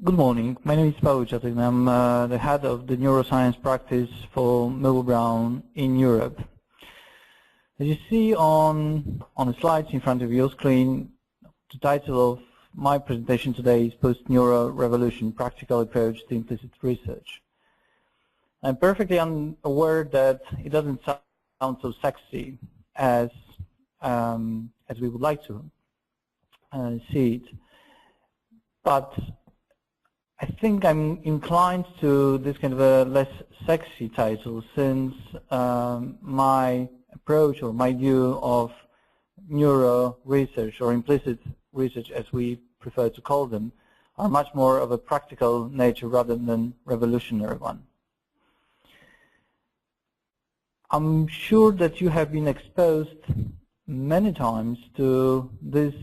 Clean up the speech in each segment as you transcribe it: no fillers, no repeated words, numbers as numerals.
Good morning. My name is Pawel Ciecek and I'm the head of the neuroscience practice for Mills Brown in Europe. As you see on the slides in front of your screen, the title of my presentation today is Post-Neuro Revolution, Practical Approach to Implicit Research. I'm perfectly aware that it doesn't sound so sexy as we would like to see it, but I think I'm inclined to this kind of a less sexy title, since my approach or my view of neuro research or implicit research, as we prefer to call them, are much more of a practical nature rather than revolutionary one. I'm sure that you have been exposed many times to this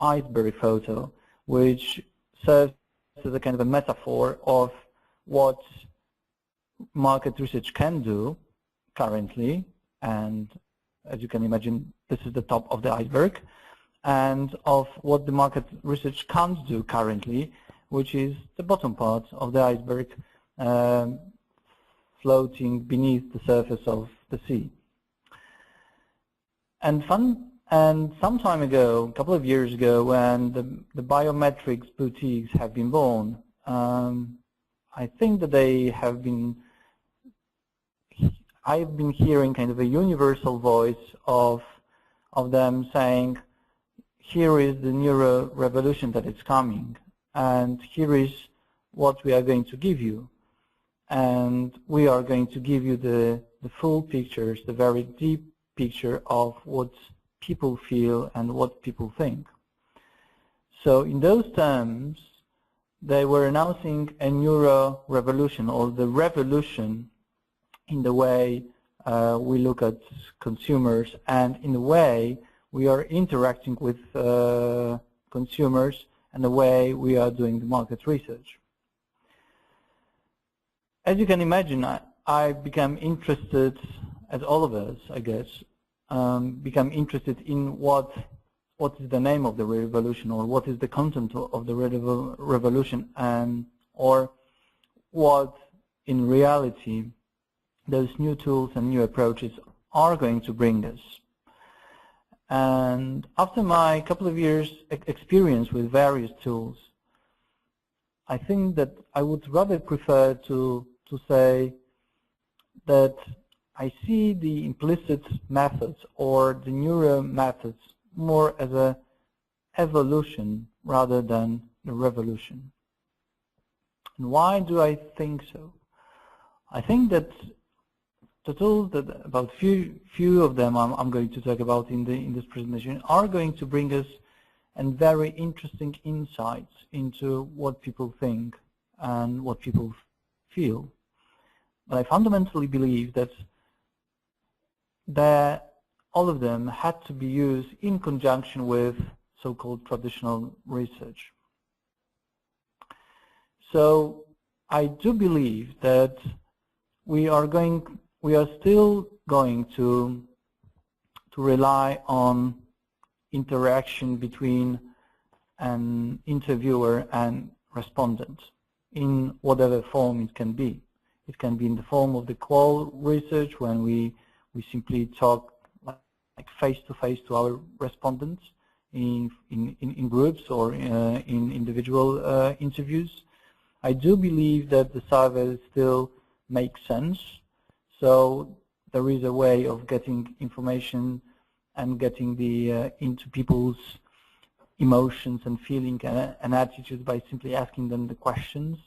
iceberg photo, which serves as a kind of a metaphor of what market research can do currently, and as you can imagine, this is the top of the iceberg, and of what the market research can't do currently, which is the bottom part of the iceberg, floating beneath the surface of the sea. And some time ago, a couple of years ago, when the biometrics boutiques have been born, I think that I've been hearing kind of a universal voice of them saying, here is the neuro revolution that is coming, and here is what we are going to give you. And we are going to give you the full pictures, the very deep picture of what people feel and what people think. So in those terms, they were announcing a neuro revolution, or the revolution in the way we look at consumers and in the way we are interacting with consumers and the way we are doing the market research. As you can imagine, I became interested, as all of us, I guess, become interested in what is the name of the revolution, or what is the content of the revolution, or what in reality those new tools and new approaches are going to bring us. And after my couple of years experience with various tools, I think that I would rather prefer to say that I see the implicit methods or the neuro methods more as an evolution rather than a revolution. And why do I think so? I think that the tools that about few of them I'm going to talk about in this presentation are going to bring us and very interesting insights into what people think and what people feel. But I fundamentally believe that all of them had to be used in conjunction with so-called traditional research. So I do believe that we are still going to rely on interaction between an interviewer and respondent in whatever form it can be. It can be in the form of the qual research, when we simply talk like face-to-face to our respondents in groups or in individual interviews. I do believe that the survey still makes sense. So there is a way of getting information and getting into people's emotions and feeling and attitudes by simply asking them the questions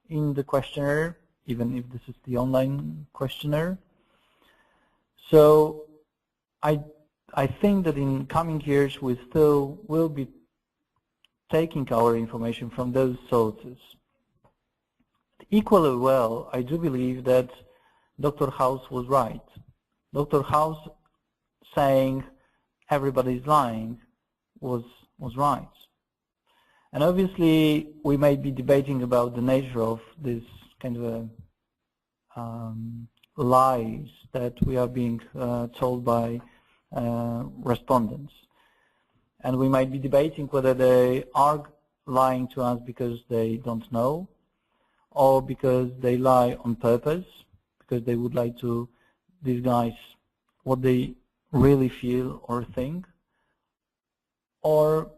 in the questionnaire, even if this is the online questionnaire. So I think that in coming years we still will be taking our information from those sources. Equally well, I do believe that Dr. House was right. Dr. House saying everybody's lying was right. And obviously we may be debating about the nature of this kind of lies that we are being told by respondents. And we might be debating whether they are lying to us because they don't know, or because they lie on purpose, because they would like to disguise what they really feel or think, or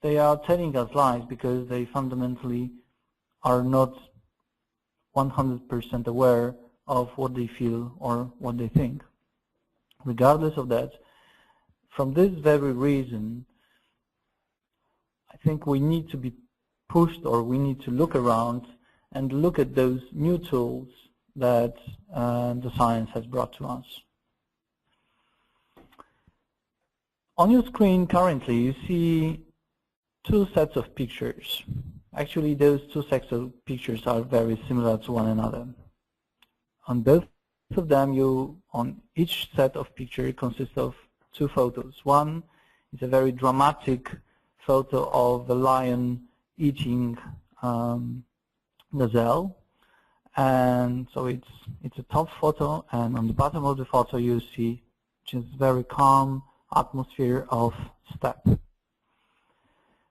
they are telling us lies because they fundamentally are not 100% aware of what they feel or what they think. Regardless of that, from this very reason, I think we need to be pushed, or we need to look around and look at those new tools that the science has brought to us. On your screen currently you see two sets of pictures. Actually, those two sets of pictures are very similar to one another. On both of them, on each set of pictures consists of two photos. One is a very dramatic photo of a lion eating gazelle, and so it's a top photo, and on the bottom of the photo you see just very calm atmosphere of steppe.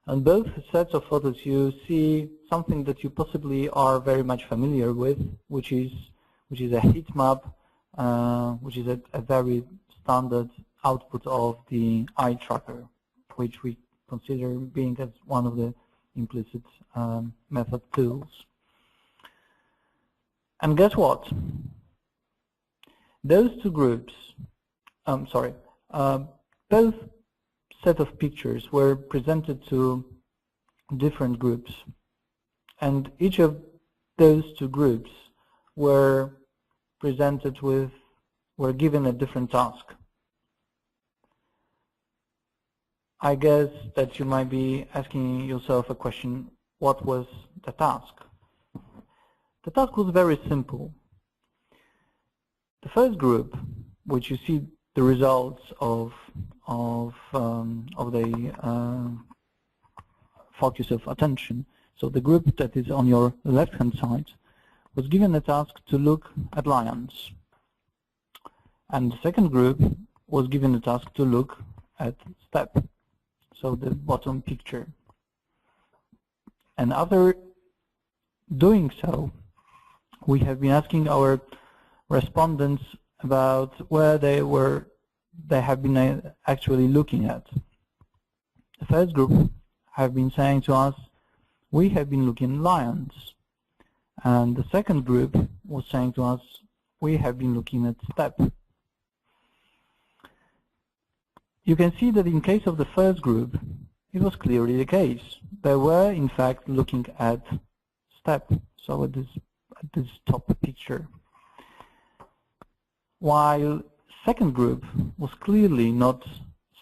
On both sets of photos you see something that you possibly are very much familiar with, which is a heat map, which is a very standard output of the eye tracker, which we consider being as one of the implicit method tools. And guess what? Those two groups, both set of pictures were presented to different groups, and each of those two groups were given a different task. I guess that you might be asking yourself a question, what was the task? The task was very simple. The first group, which you see the results of the focus of attention, so the group that is on your left-hand side, was given a task to look at lions. And the second group was given a task to look at steppe, so the bottom picture. And after doing so, we have been asking our respondents about where they have been actually looking at. The first group have been saying to us, we have been looking at lions. And the second group was saying to us, we have been looking at steppe. You can see that in case of the first group, it was clearly the case. They were in fact looking at steppe, so at this top picture. While second group was clearly not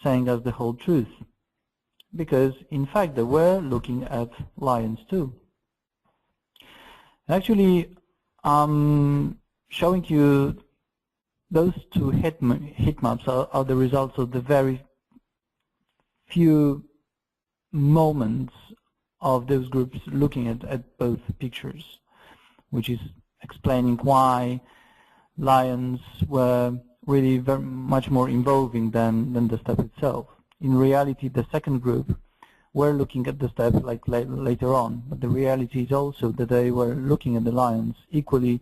saying us the whole truth, because in fact they were looking at lions too. Actually, I'm showing you those two heat maps are the results of the very few moments of those groups looking at both pictures, which is explaining why lions were really very much more involving than the steppe itself. In reality, the second group were looking at the steppe like later on, but the reality is also that they were looking at the lions equally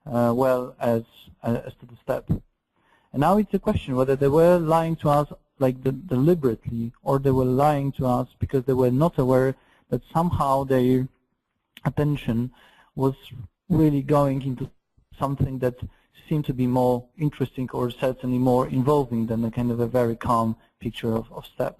well as to the steppe. And now it's a question whether they were lying to us like deliberately, or they were lying to us because they were not aware that somehow their attention was really going into something that seemed to be more interesting or certainly more involving than a kind of a very calm picture of steppe.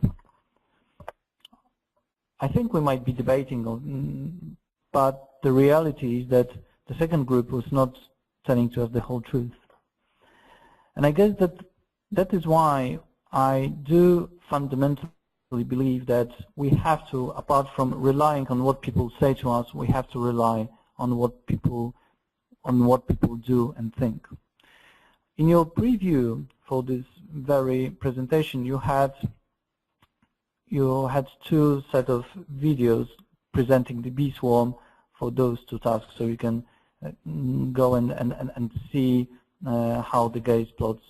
I think we might be debating on, but the reality is that the second group was not telling to us the whole truth. And I guess that is why I do fundamentally believe that we have to, apart from relying on what people say to us, we have to rely on what people do and think. In your preview for this very presentation, you had two set of videos presenting the bee swarm for those two tasks, so you can go and see how the gaze plots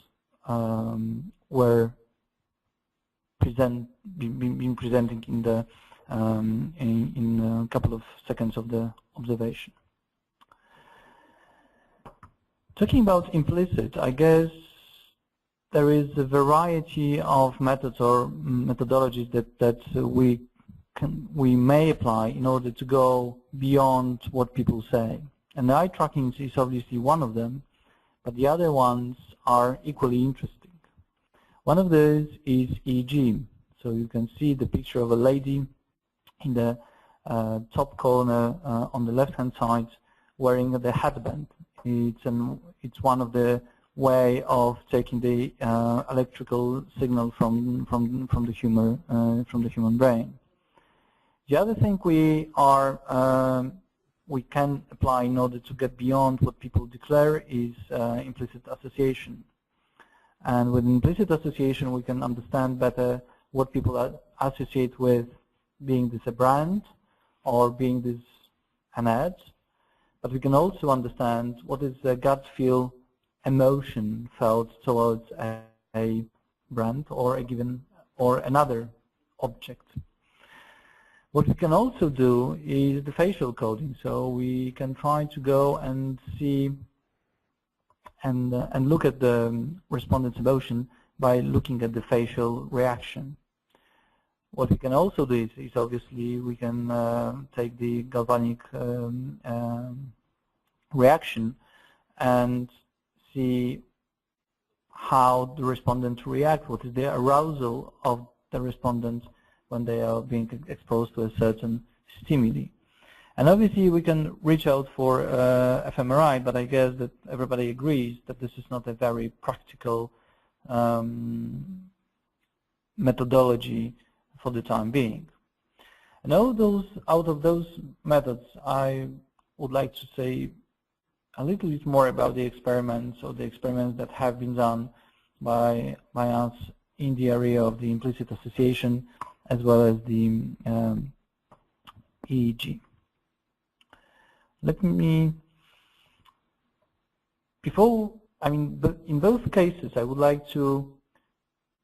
were presenting in in a couple of seconds of the observation. Talking about implicit, I guess there is a variety of methods or methodologies that we may apply in order to go beyond what people say. And the eye tracking is obviously one of them, but the other ones are equally interesting. One of those is EEG. So you can see the picture of a lady in the top corner on the left-hand side wearing the headband. It's one of the way of taking the electrical signal from the human brain. The other thing we can apply in order to get beyond what people declare is implicit association. And with implicit association, we can understand better what people associate with being this a brand or being this an ad. But we can also understand what is the gut feel emotion felt towards a brand or a given or another object. What we can also do is the facial coding. So we can try to go and see and look at the respondent's emotion by looking at the facial reaction. What we can also do is obviously we can take the galvanic reaction and see how the respondent reacts, what is the arousal of the respondent when they are being exposed to a certain stimuli. And obviously we can reach out for fMRI, but I guess that everybody agrees that this is not a very practical methodology for the time being. And out of those methods, I would like to say a little bit more about the experiments or the experiments that have been done by us in the area of the implicit association as well as the EEG. Let me, in both cases, I would like to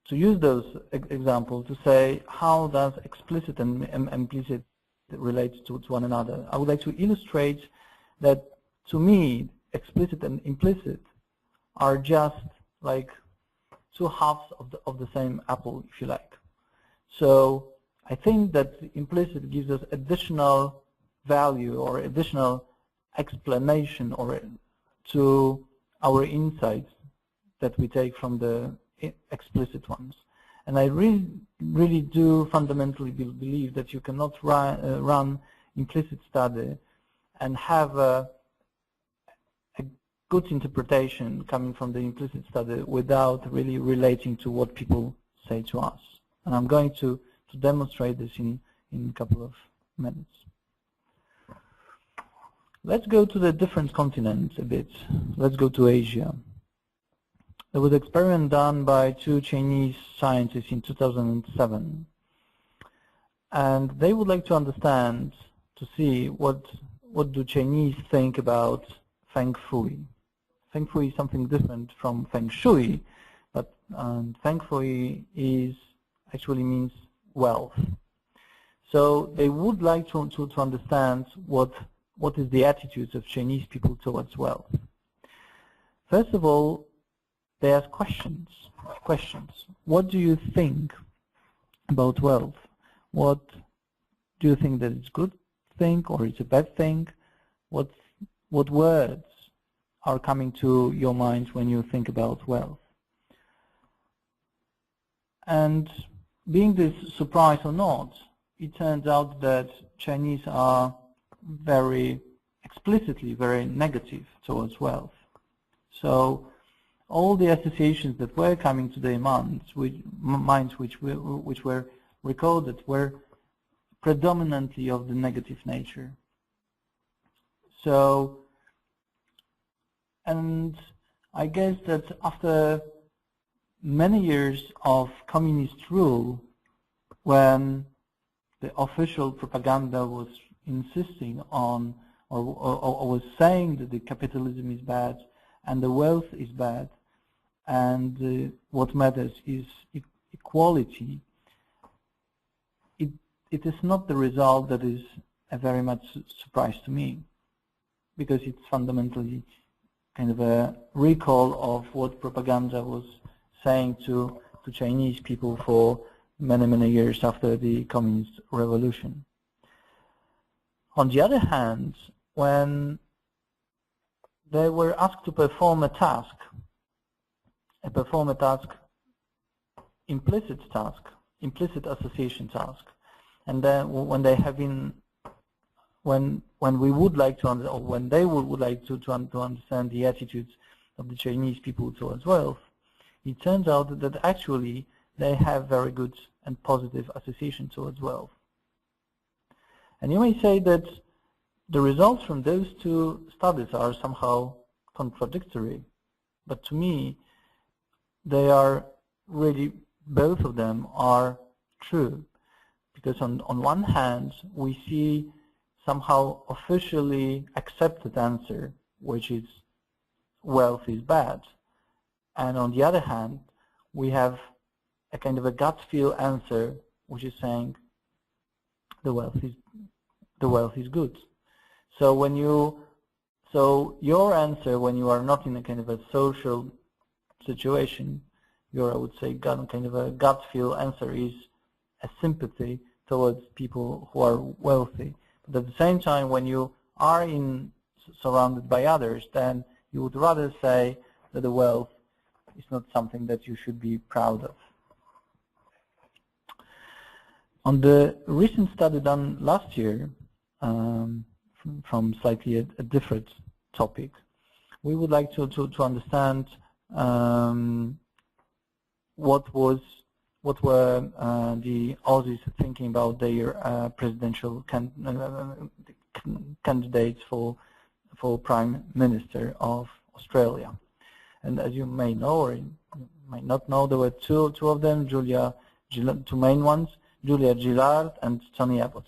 use those examples to say how does explicit and implicit relate to one another. I would like to illustrate that, to me, explicit and implicit are just like two halves of the same apple, if you like. So I think that implicit gives us additional value or additional explanation or to our insights that we take from the explicit ones. And I really do fundamentally believe that you cannot run implicit study and have a good interpretation coming from the implicit study without really relating to what people say to us. And I'm going to demonstrate this in a couple of minutes. Let's go to the different continents a bit. Let's go to Asia. There was an experiment done by two Chinese scientists in 2007. And they would like to understand, to see what do Chinese think about Feng Shui. Feng Shui is something different from Feng Shui, but Feng Shui actually means wealth. So they would like to understand what is the attitudes of Chinese people towards wealth. First of all, they ask questions. What do you think about wealth? What do you think that it's a good thing or it's a bad thing? What words are coming to your mind when you think about wealth? And being this surprise or not, it turns out that Chinese are very explicitly very negative towards wealth. So all the associations that were coming to their minds which were recorded were predominantly of the negative nature. So, and I guess that after many years of communist rule, when the official propaganda was insisting on or was saying that the capitalism is bad and the wealth is bad and what matters is equality, it is not the result that is a very much surprise to me, because it's fundamentally kind of a recall of what propaganda was saying to Chinese people for many, many years after the Communist Revolution. On the other hand, when they were asked to perform a task, implicit association task, and then when they have been, when we would like to, or when they would like to understand the attitudes of the Chinese people towards wealth, it turns out that actually they have very good and positive association towards wealth. And you may say that the results from those two studies are somehow contradictory, but to me they are really, both of them are true, because on one hand we see somehow officially accepted answer, which is wealth is bad, and on the other hand we have a kind of a gut feel answer, which is saying the wealth is good. So when your answer, when you are not in a kind of a social situation, your, I would say, kind of a gut feel answer is a sympathy towards people who are wealthy. But at the same time, when you are surrounded by others, then you would rather say that the wealth is not something that you should be proud of. On the recent study done last year, from slightly a different topic, we would like to understand what were the Aussies thinking about their presidential candidates for Prime Minister of Australia. And as you may know, or you might not know, there were two of them, two main ones, Julia Gillard and Tony Abbott.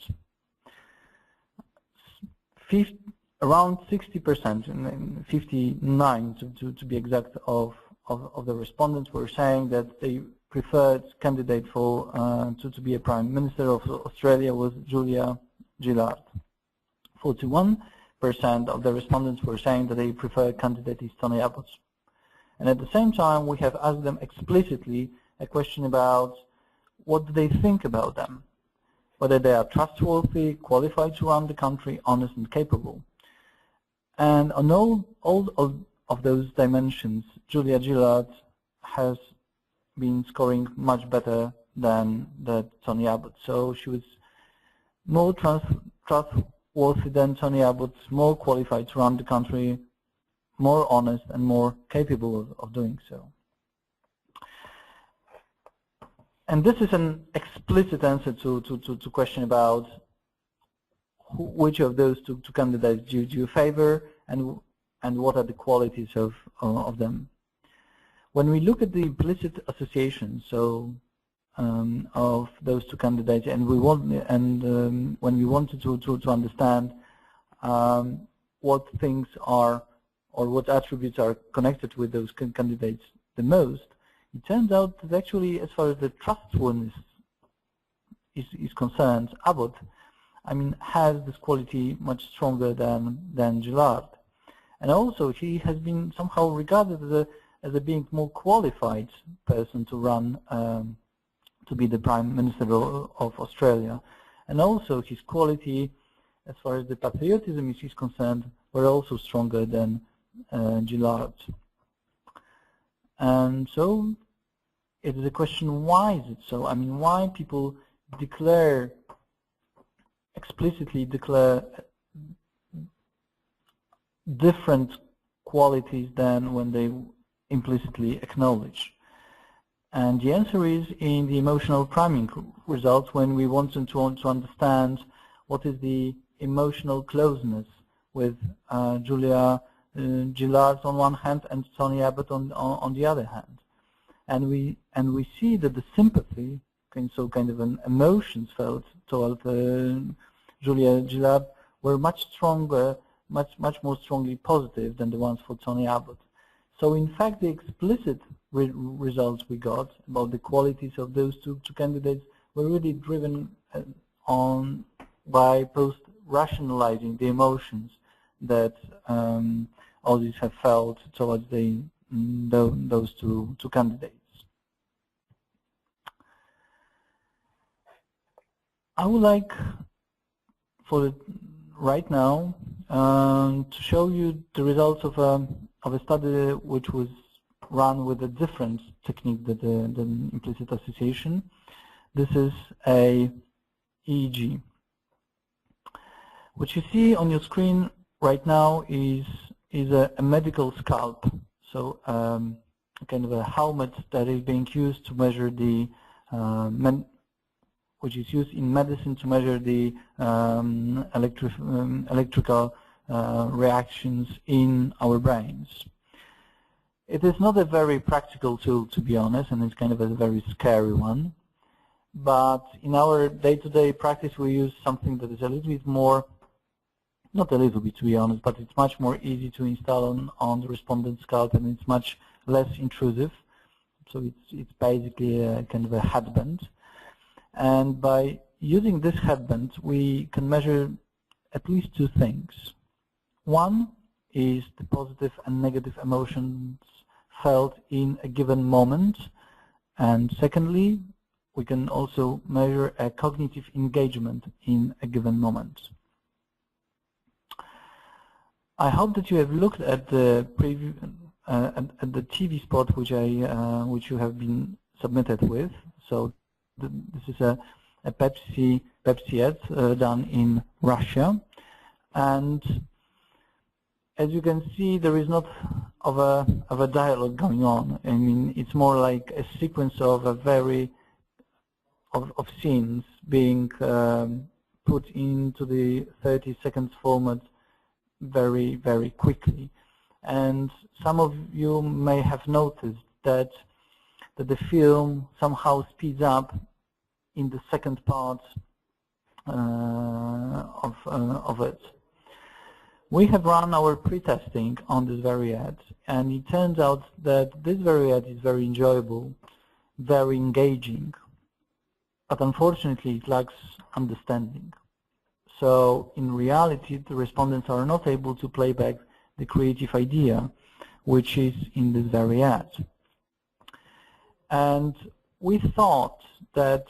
Around 60%, 59 to be exact, of the respondents were saying that they preferred candidate for to be a Prime Minister of Australia was Julia Gillard. 41% of the respondents were saying that they prefer candidate is Tony Abbott. And at the same time, we have asked them explicitly a question about what do they think about them, whether they are trustworthy, qualified to run the country, honest and capable. And on all of those dimensions, Julia Gillard has been scoring much better than Tony Abbott. So she was more trustworthy than Tony Abbott, more qualified to run the country, more honest and more capable of doing so. And this is an explicit answer to question about which of those two candidates do you favor, and what are the qualities of them. When we look at the implicit association, so of those two candidates, and when we wanted to understand what things are, or what attributes are connected with those candidates the most, it turns out that actually, as far as the trustworthiness is concerned, Abbott, has this quality much stronger than Gillard, and also he has been somehow regarded as a being more qualified person to run, to be the Prime Minister of Australia, and also his quality, as far as the patriotism is concerned, were also stronger than Gillard. And so it is a question, why is it so? Why people explicitly declare different qualities than when they implicitly acknowledge? And the answer is in the emotional priming results, when we want to understand what is the emotional closeness with Julia Gillard on one hand and Tony Abbott on the other hand. And we see that the sympathy, so kind of an emotions felt toward Julia Gillard, were much stronger, much more strongly positive than the ones for Tony Abbott. So in fact, the explicit results we got about the qualities of those two candidates were really driven on by post-rationalizing the emotions that audience have felt towards those two candidates. I would like, for right now, to show you the results of a study which was run with a different technique than implicit association. This is a EEG. What you see on your screen right now is a medical scalp, so kind of a helmet that is being used to measure the which is used in medicine to measure the electrical reactions in our brains. It is not a very practical tool, to be honest, and it's kind of a very scary one. But in our day-to-day practice, we use something that is a little bit more, not a little bit to be honest, but it's much more easy to install on the respondent scalp, and it's much less intrusive. So it's basically a kind of a headband. And by using this headband, we can measure at least two things. One is the positive and negative emotions felt in a given moment. And secondly, we can also measure a cognitive engagement in a given moment. I hope that you have looked at the preview, at the TV spot which you have been submitted with. So this is a Pepsi ad done in Russia, and as you can see, there is not of a dialogue going on. I mean, it's more like a sequence of of scenes being put into the 30 seconds format very, very quickly. And some of you may have noticed that the film somehow speeds up in the second part of it. We have run our pre-testing on this very ad, and it turns out that this very ad is very enjoyable, very engaging, but unfortunately it lacks understanding. So in reality, the respondents are not able to play back the creative idea which is in this very ad. And we thought that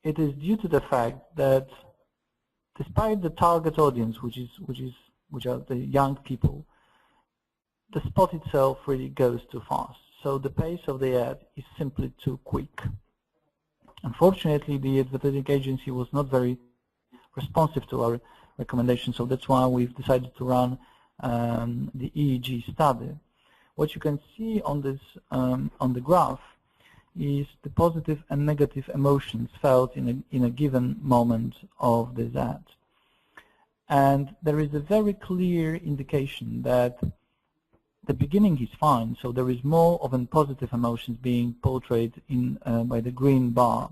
it is due to the fact that despite the target audience, which are the young people, the spot itself really goes too fast. So the pace of the ad is simply too quick. Unfortunately, the advertising agency was not very responsive to our recommendation, so that's why we've decided to run the EEG study. What you can see on this on the graph is the positive and negative emotions felt in a given moment of this ad. And there is a very clear indication that the beginning is fine, so there is more of a positive emotions being portrayed by the green bar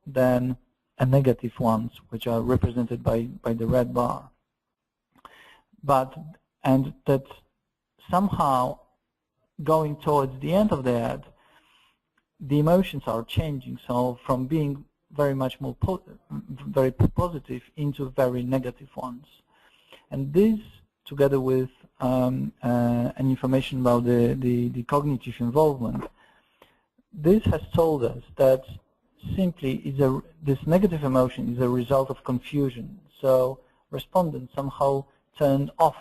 than a negative ones, which are represented by the red bar. And that somehow going towards the end of the ad, the emotions are changing, so from being very much more very positive into very negative ones. And this, together with an information about the cognitive involvement, this has told us that simply this negative emotion is a result of confusion. So respondents somehow turned off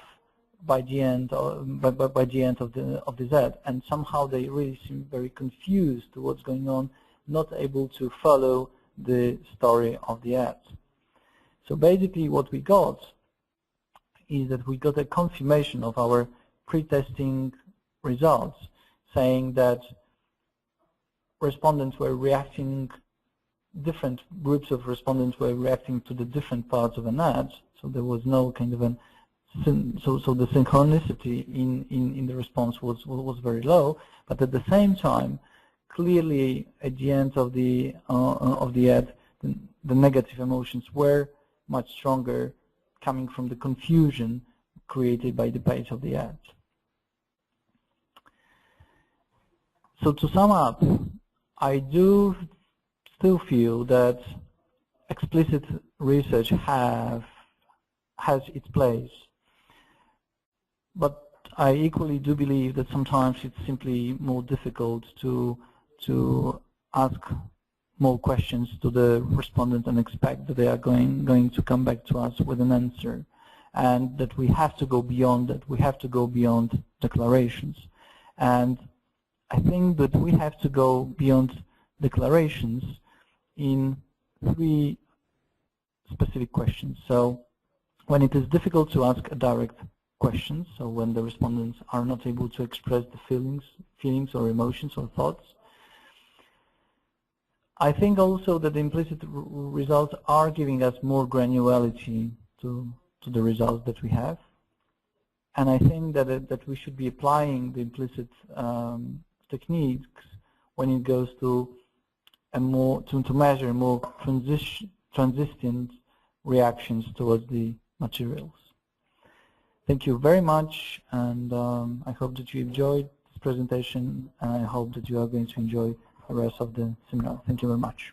by the end of this ad, and somehow they really seem very confused to what's going on, not able to follow the story of the ad. So basically what we got is that we got a confirmation of our pre-testing results, saying that respondents were reacting, different groups of respondents were reacting to the different parts of an ad, so there was no kind of an so the synchronicity in the response was very low, but at the same time, clearly at the end of the ad, the negative emotions were much stronger, coming from the confusion created by the pace of the ad. So to sum up, I do still feel that explicit research has its place, but I equally do believe that sometimes it's simply more difficult to ask more questions to the respondent and expect that they are going to come back to us with an answer, and that we have to go beyond that. We have to go beyond declarations, and I think that we have to go beyond declarations in 3 specific questions. So when it is difficult to ask a direct question, so when the respondents are not able to express the feelings or emotions or thoughts, I think also that the implicit results are giving us more granularity to the results that we have, and I think that we should be applying the implicit techniques when it goes to to measure more transient reactions towards the materials. Thank you very much, and I hope that you enjoyed this presentation, and I hope that you are going to enjoy the rest of the seminar. Thank you very much.